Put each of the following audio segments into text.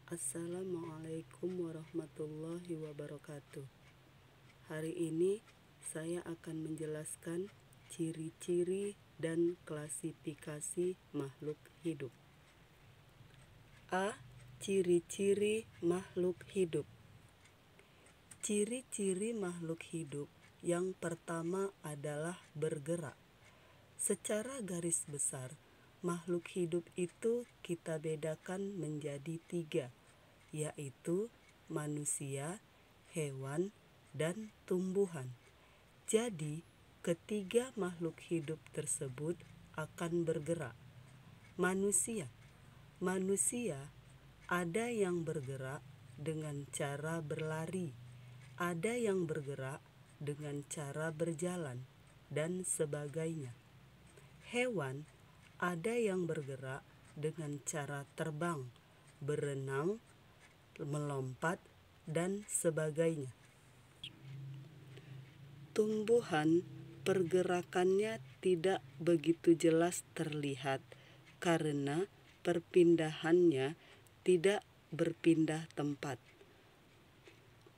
Assalamualaikum warahmatullahi wabarakatuh. Hari ini saya akan menjelaskan ciri-ciri dan klasifikasi makhluk hidup. A. Ciri-ciri makhluk hidup. Ciri-ciri makhluk hidup yang pertama adalah bergerak. Secara garis besar, makhluk hidup itu kita bedakan menjadi 3, yaitu manusia, hewan, dan tumbuhan. Jadi, ketiga makhluk hidup tersebut akan bergerak. Manusia ada yang bergerak dengan cara berlari, ada yang bergerak dengan cara berjalan, dan sebagainya. Hewan ada yang bergerak dengan cara terbang, berenang, melompat, dan sebagainya. Tumbuhan pergerakannya tidak begitu jelas terlihat karena perpindahannya tidak berpindah tempat.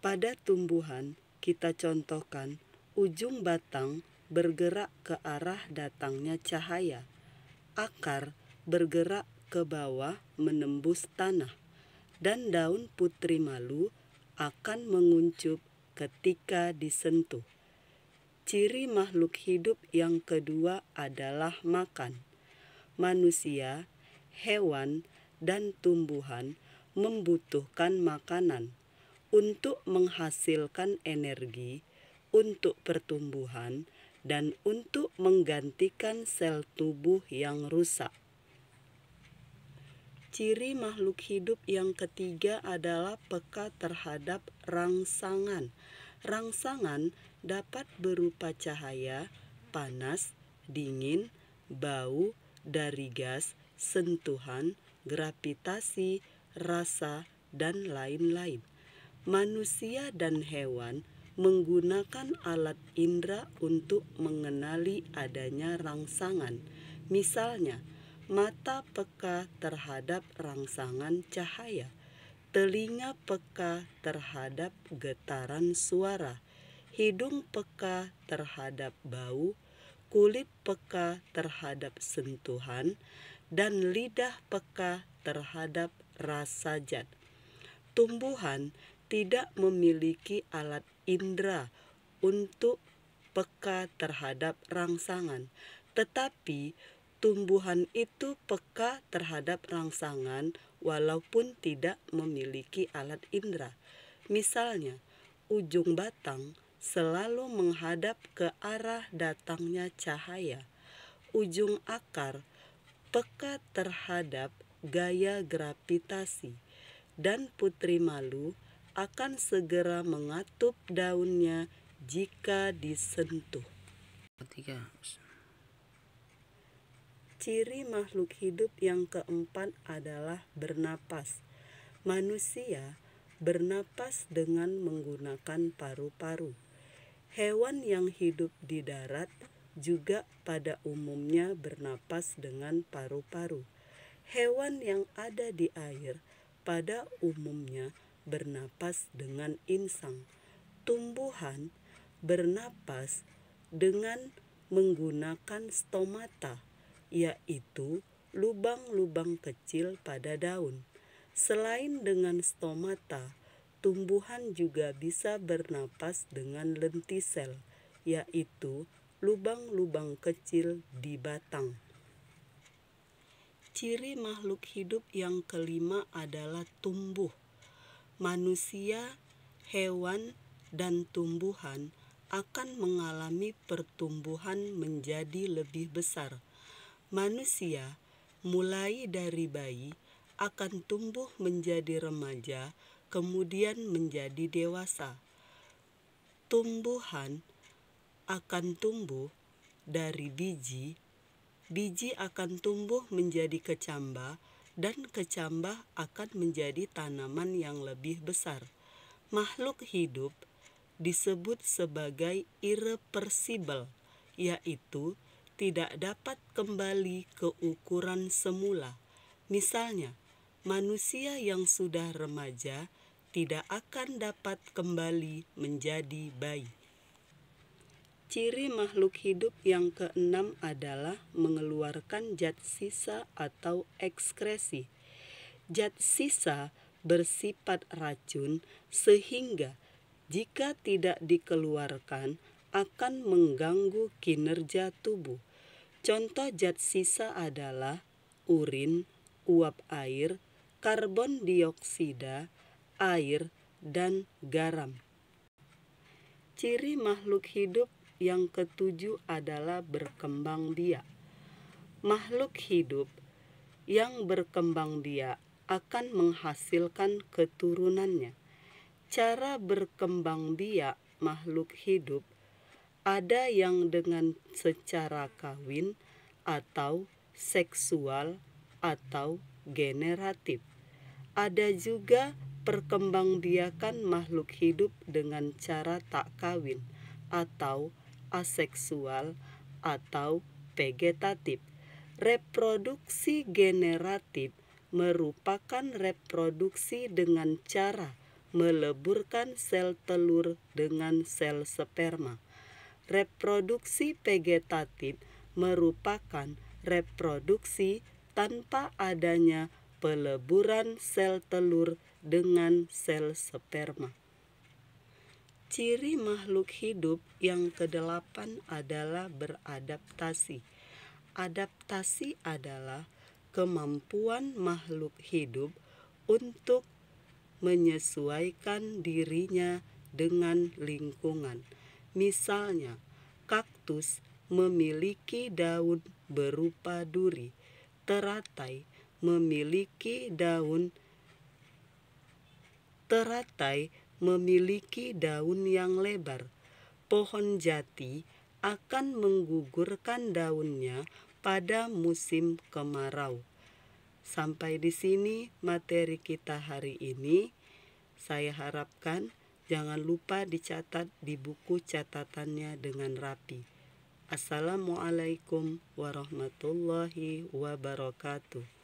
Pada tumbuhan, kita contohkan ujung batang bergerak ke arah datangnya cahaya, akar bergerak ke bawah menembus tanah, dan daun putri malu akan menguncup ketika disentuh. Ciri makhluk hidup yang kedua adalah makan. Manusia, hewan, dan tumbuhan membutuhkan makanan untuk menghasilkan energi, untuk pertumbuhan, dan untuk menggantikan sel tubuh yang rusak. Ciri makhluk hidup yang ketiga adalah peka terhadap rangsangan. Rangsangan dapat berupa cahaya, panas, dingin, bau, dari gas, sentuhan, gravitasi, rasa, dan lain-lain. Manusia dan hewan menggunakan alat indera untuk mengenali adanya rangsangan. Misalnya, mata peka terhadap rangsangan cahaya, telinga peka terhadap getaran suara, hidung peka terhadap bau, kulit peka terhadap sentuhan, dan lidah peka terhadap rasa zat. Tumbuhan tidak memiliki alat indera untuk peka terhadap rangsangan, tetapi tumbuhan itu peka terhadap rangsangan walaupun tidak memiliki alat indera. Misalnya, ujung batang selalu menghadap ke arah datangnya cahaya. Ujung akar peka terhadap gaya gravitasi, dan putri malu akan segera mengatup daunnya jika disentuh. Ciri makhluk hidup yang keempat adalah bernapas. Manusia bernapas dengan menggunakan paru-paru. Hewan yang hidup di darat juga pada umumnya bernapas dengan paru-paru. Hewan yang ada di air pada umumnya bernapas dengan insang. Tumbuhan bernapas dengan menggunakan stomata, yaitu lubang-lubang kecil pada daun. Selain dengan stomata, tumbuhan juga bisa bernapas dengan lentisel, yaitu lubang-lubang kecil di batang. Ciri makhluk hidup yang kelima adalah tumbuh. Manusia, hewan, dan tumbuhan akan mengalami pertumbuhan menjadi lebih besar. Manusia, mulai dari bayi, akan tumbuh menjadi remaja, kemudian menjadi dewasa. Tumbuhan akan tumbuh dari biji, biji akan tumbuh menjadi kecambah, dan kecambah akan menjadi tanaman yang lebih besar. Makhluk hidup disebut sebagai irreversibel, yaitu tidak dapat kembali ke ukuran semula. Misalnya, manusia yang sudah remaja tidak akan dapat kembali menjadi bayi. Ciri makhluk hidup yang keenam adalah mengeluarkan zat sisa atau ekskresi. Zat sisa bersifat racun sehingga jika tidak dikeluarkan akan mengganggu kinerja tubuh. Contoh zat sisa adalah urin, uap air, karbon dioksida, air, dan garam. Ciri makhluk hidup yang ketujuh adalah berkembang biak. Makhluk hidup yang berkembang biak akan menghasilkan keturunannya. Cara berkembang biak makhluk hidup ada yang dengan secara kawin atau seksual atau generatif. Ada juga perkembangbiakan makhluk hidup dengan cara tak kawin atau aseksual atau vegetatif. Reproduksi generatif merupakan reproduksi dengan cara meleburkan sel telur dengan sel sperma. Reproduksi vegetatif merupakan reproduksi tanpa adanya peleburan sel telur dengan sel sperma. Ciri makhluk hidup yang kedelapan adalah beradaptasi. Adaptasi adalah kemampuan makhluk hidup untuk menyesuaikan dirinya dengan lingkungan. Misalnya, kaktus memiliki daun berupa duri, teratai memiliki daun yang lebar. Pohon jati akan menggugurkan daunnya pada musim kemarau. Sampai di sini materi kita hari ini. Saya harapkan jangan lupa dicatat di buku catatannya dengan rapi. Assalamualaikum warahmatullahi wabarakatuh.